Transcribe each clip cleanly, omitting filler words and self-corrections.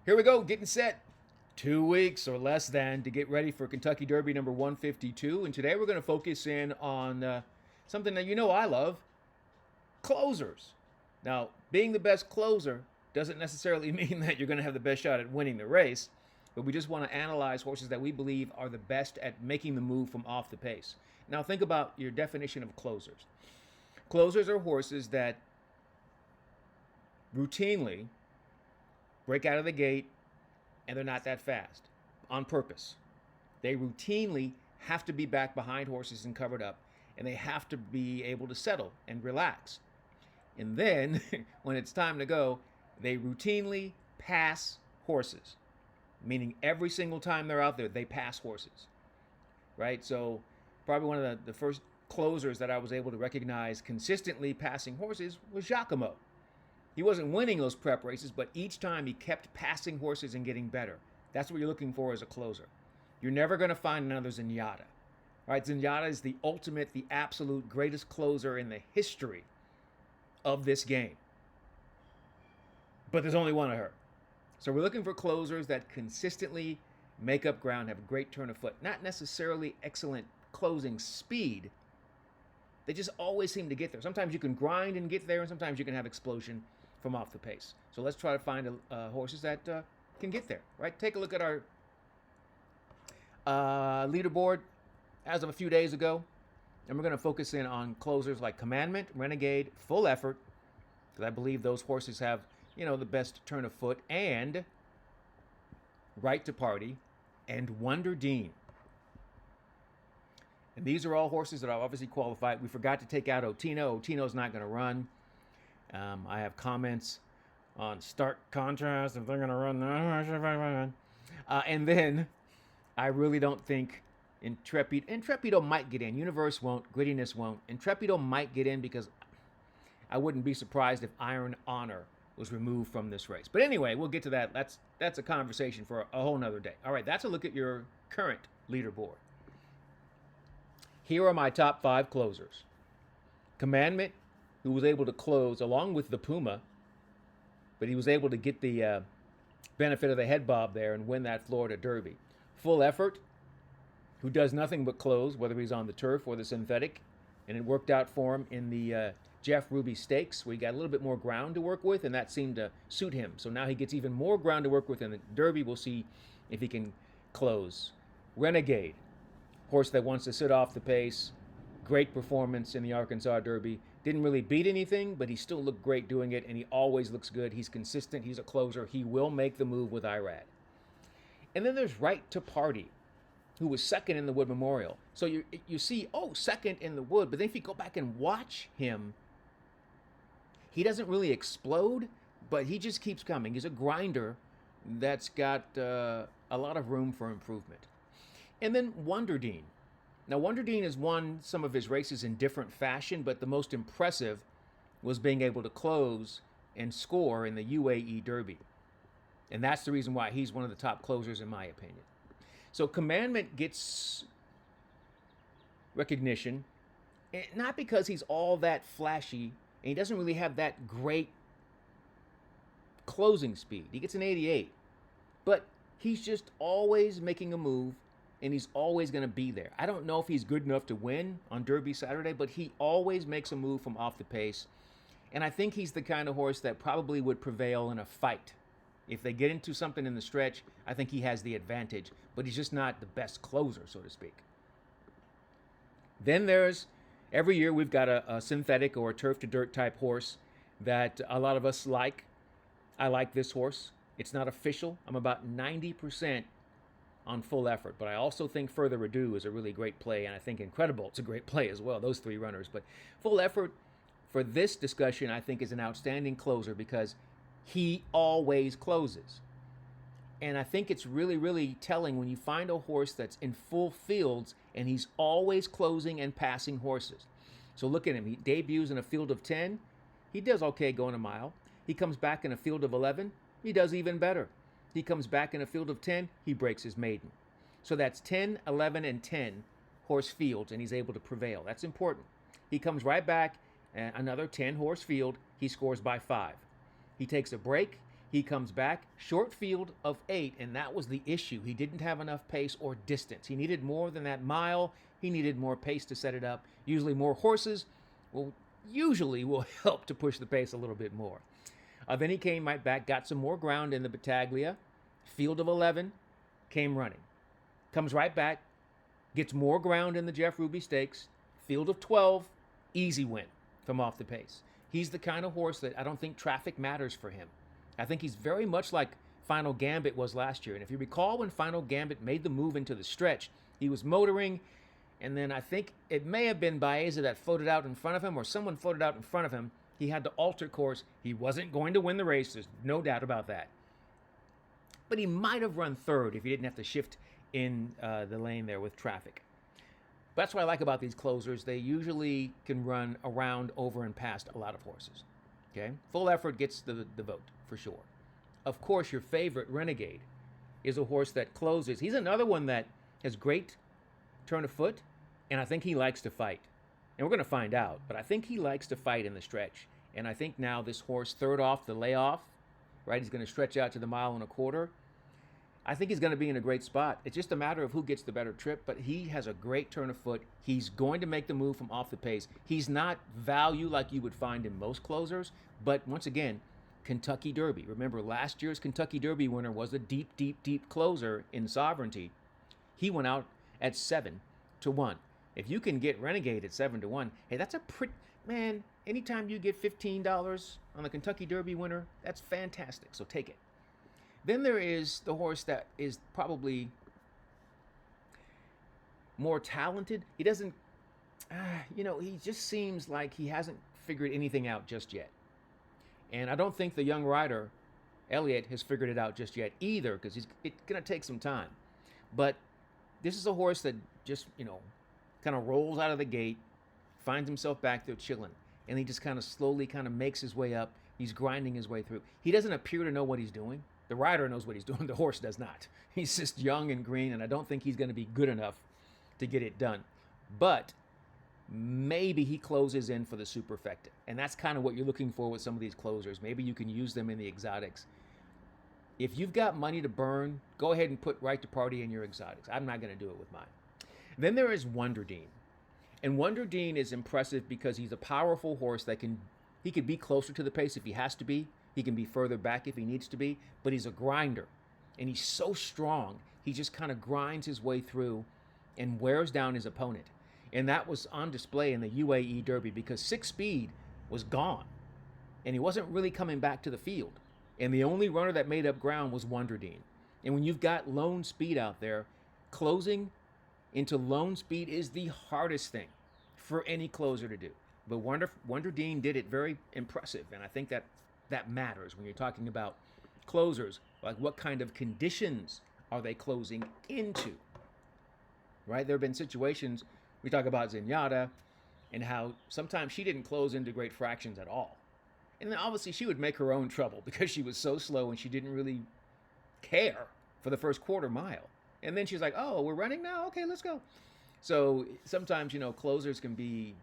Here we go, getting set. 2 weeks or less than to get ready for Kentucky Derby number 152. And today we're going to focus in on something that you know I love, closers. Now, being the best closer doesn't necessarily mean that you're going to have the best shot at winning the race, but we just want to analyze horses that we believe are the best at making the move from off the pace. Now, think about your definition of closers. Closers are horses that routinely break out of the gate and they're not that fast on purpose. They routinely have to be back behind horses and covered up, and they have to be able to settle and relax. And then, when it's time to go, they routinely pass horses, meaning every single time they're out there, they pass horses, right? So probably one of the first closers that I was able to recognize consistently passing horses was Giacomo. He wasn't winning those prep races, but each time he kept passing horses and getting better. That's what you're looking for as a closer. You're never going to find another Zenyatta. Right? Zenyatta is the ultimate, the absolute greatest closer in the history of this game. But there's only one of her. So we're looking for closers that consistently make up ground, have a great turn of foot. Not necessarily excellent closing speed. They just always seem to get there. Sometimes you can grind and get there, and sometimes you can have explosion from off the pace. So let's try to find horses that can get there, right? Take a look at our leaderboard as of a few days ago. And we're going to focus in on closers like Commandment, Renegade, Full Effort, because I believe those horses have, the best turn of foot, and Right to Party, and Wonder Dean. And these are all horses that are obviously qualified. We forgot to take out Otino. Otino's not going to run. I have comments on stark contrast if they're going to run. And then I really don't think Intrepido might get in. Universe won't. Grittiness won't. Intrepido might get in because I wouldn't be surprised if Iron Honor was removed from this race. But anyway, we'll get to that. That's a conversation for a whole nother day. All right, that's a look at your current leaderboard. Here are my top 5 closers. Commandment, who was able to close along with the Puma, but he was able to get the benefit of the head bob there and win that Florida Derby. Full Effort, who does nothing but close, whether he's on the turf or the synthetic, and it worked out for him in the Jeff Ruby Stakes, where he got a little bit more ground to work with, and that seemed to suit him. So now he gets even more ground to work with in the Derby. We'll see if he can close. Renegade, horse that wants to sit off the pace. Great performance in the Arkansas Derby. Didn't really beat anything, but he still looked great doing it, and he always looks good. He's consistent. He's a closer. He will make the move with Irad. And then there's Right to Party, who was second in the Wood Memorial. So you see, second in the Wood, but then if you go back and watch him, he doesn't really explode, but he just keeps coming. He's a grinder that's got a lot of room for improvement. And then Wonder Dean. Now, Wonder Dean has won some of his races in different fashion, but the most impressive was being able to close and score in the UAE Derby. And that's the reason why he's one of the top closers, in my opinion. So Commandment gets recognition, not because he's all that flashy, and he doesn't really have that great closing speed. He gets an 88. But he's just always making a move, and he's always going to be there. I don't know if he's good enough to win on Derby Saturday, but he always makes a move from off the pace. And I think he's the kind of horse that probably would prevail in a fight. If they get into something in the stretch, I think he has the advantage, but he's just not the best closer, so to speak. Then there's, every year we've got a synthetic or a turf to dirt type horse that a lot of us like. I like this horse. It's not official. I'm about 90% on Full Effort, but I also think Further Ado is a really great play, and I think Incredible, it's a great play as well, those 3 runners. But Full Effort, for this discussion, I think is an outstanding closer because he always closes. And I think it's really, really telling when you find a horse that's in full fields and he's always closing and passing horses. So look at him. He debuts in a field of 10. He does okay going a mile. He comes back in a field of 11. He does even better. He comes back in a field of 10. He breaks his maiden. So that's 10, 11, and 10 horse fields, and he's able to prevail. That's important. He comes right back, another 10 horse field. He scores by 5. He takes a break. He comes back, short field of 8, and that was the issue. He didn't have enough pace or distance. He needed more than that mile. He needed more pace to set it up. Usually more horses will help to push the pace a little bit more. Then he came right back, got some more ground in the Battaglia. Field of 11, came running. Comes right back, gets more ground in the Jeff Ruby Stakes. Field of 12, easy win from off the pace. He's the kind of horse that I don't think traffic matters for him. I think he's very much like Final Gambit was last year. And if you recall when Final Gambit made the move into the stretch, he was motoring, and then I think it may have been Baeza that floated out in front of him, or someone floated out in front of him. He had to alter course. He wasn't going to win the race. There's no doubt about that. But he might have run third if he didn't have to shift in the lane there with traffic. That's what I like about these closers. They usually can run around, over, and past a lot of horses. Okay? Full Effort gets the vote, for sure. Of course, your favorite, Renegade, is a horse that closes. He's another one that has great turn of foot, and I think he likes to fight. And we're going to find out, but I think he likes to fight in the stretch. And I think now this horse, third off the layoff, right? He's going to stretch out to the 1.25 miles. I think he's going to be in a great spot. It's just a matter of who gets the better trip, but he has a great turn of foot. He's going to make the move from off the pace. He's not value like you would find in most closers, but once again, Kentucky Derby. Remember, last year's Kentucky Derby winner was a deep, deep, deep closer in Sovereignty. He went out at 7-1. If you can get Renegade at 7-1, hey, that's a pretty, man, anytime you get $15 on the Kentucky Derby winner, that's fantastic, so take it. Then there is the horse that is probably more talented. He doesn't, he just seems like he hasn't figured anything out just yet. And I don't think the young rider, Elliott, has figured it out just yet either, because it's going to take some time. But this is a horse that just, kind of rolls out of the gate, finds himself back there chilling, and he just kind of slowly kind of makes his way up. He's grinding his way through. He doesn't appear to know what he's doing. The rider knows what he's doing. The horse does not. He's just young and green, and I don't think he's going to be good enough to get it done. But maybe he closes in for the superfecta, and that's kind of what you're looking for with some of these closers. Maybe you can use them in the exotics. If you've got money to burn, go ahead and put Right to Party in your exotics. I'm not going to do it with mine. Then there is Wonder Dean. And Wonder Dean is impressive because he's a powerful horse that he could be closer to the pace if he has to be. He can be further back if he needs to be, but he's a grinder, and he's so strong. He just kind of grinds his way through and wears down his opponent. And that was on display in the UAE Derby because 6 Speed was gone, and he wasn't really coming back to the field. And the only runner that made up ground was Wonder Dean. And when you've got Lone Speed out there, closing into Lone Speed is the hardest thing for any closer to do. But Wonder Dean did it very impressive, and I think that matters when you're talking about closers. Like, what kind of conditions are they closing into? Right? There have been situations, we talk about Zenyatta, and how sometimes she didn't close into great fractions at all. And then obviously she would make her own trouble because she was so slow and she didn't really care for the first 1/4 mile. And then she's like, oh, we're running now? Okay, let's go. So sometimes, closers can be,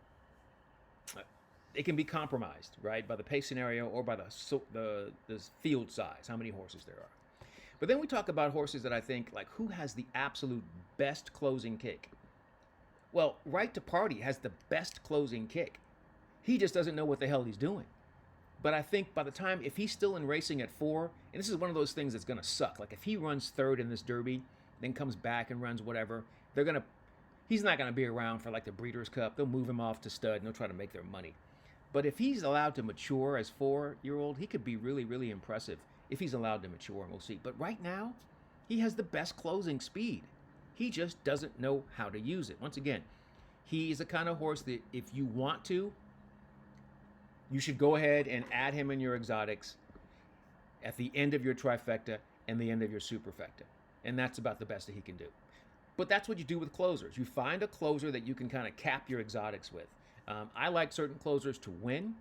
it can be compromised, right, by the pace scenario or by the field size, how many horses there are. But then we talk about horses that I think, like, who has the absolute best closing kick? Well, Right to Party has the best closing kick. He just doesn't know what the hell he's doing. But I think by the time, if he's still in racing at 4, and this is one of those things that's going to suck. Like, if he runs third in this Derby, then comes back and runs whatever, he's not going to be around for, like, the Breeders' Cup. They'll move him off to stud, and they'll try to make their money. But if he's allowed to mature as 4-year-old, he could be really, really impressive if he's allowed to mature, and we'll see. But right now, he has the best closing speed. He just doesn't know how to use it. Once again, he is the kind of horse that if you want to, you should go ahead and add him in your exotics at the end of your trifecta and the end of your superfecta. And that's about the best that he can do. But that's what you do with closers. You find a closer that you can kind of cap your exotics with. I like certain closers to win,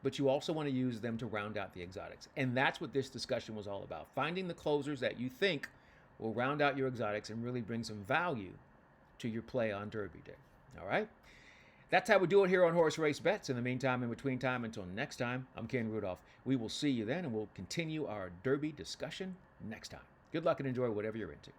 but you also want to use them to round out the exotics. And that's what this discussion was all about. Finding the closers that you think will round out your exotics and really bring some value to your play on Derby Day. All right? That's how we do it here on Horse Race Bets. In the meantime, in between time, until next time, I'm Ken Rudolph. We will see you then, and we'll continue our Derby discussion next time. Good luck and enjoy whatever you're into.